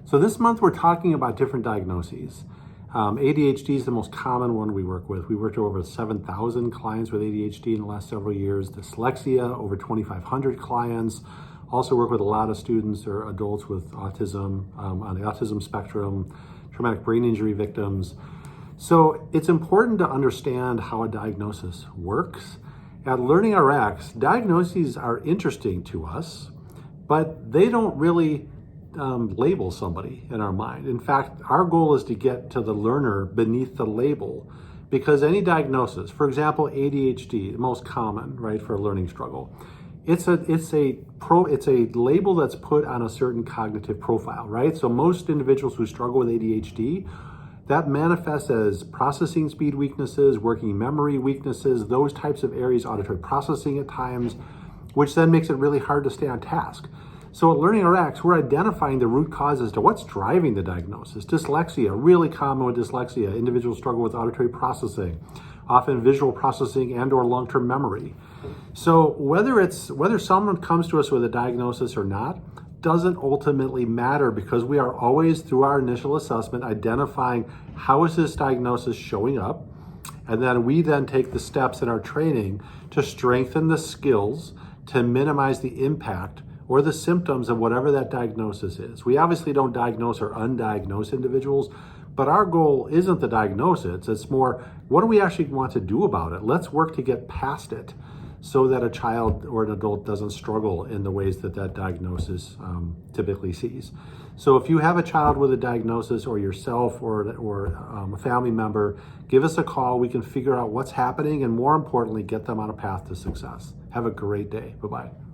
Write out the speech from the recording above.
So this month we're talking about different diagnoses. ADHD is the most common one we work with. We worked with over 7,000 clients with ADHD in the last several years. Dyslexia, over 2,500 clients. Also work with a lot of students or adults with autism, on the autism spectrum, traumatic brain injury victims. So it's important to understand how a diagnosis works. At LearningRx, diagnoses are interesting to us, but they don't really label somebody in our mind. In fact, our goal is to get to the learner beneath the label, because any diagnosis, for example, ADHD, the most common, right, for a learning struggle, it's a label that's put on a certain cognitive profile, right? So most individuals who struggle with ADHD, that manifests as processing speed weaknesses, working memory weaknesses, those types of areas, auditory processing at times, which then makes it really hard to stay on task. So at LearningRx, we're identifying the root causes to what's driving the diagnosis. Dyslexia, really common with dyslexia. Individuals struggle with auditory processing, often visual processing and or long-term memory. So whether someone comes to us with a diagnosis or not doesn't ultimately matter, because we are always, through our initial assessment, identifying how is this diagnosis showing up, and then we then take the steps in our training to strengthen the skills to minimize the impact or the symptoms of whatever that diagnosis is. We obviously don't diagnose or undiagnose individuals, but our goal isn't the diagnosis. It's more, what do we actually want to do about it? Let's work to get past it so that a child or an adult doesn't struggle in the ways that that diagnosis typically sees. So if you have a child with a diagnosis, or yourself or a family member, give us a call. We can figure out what's happening and, more importantly, get them on a path to success. Have a great day. Bye-bye.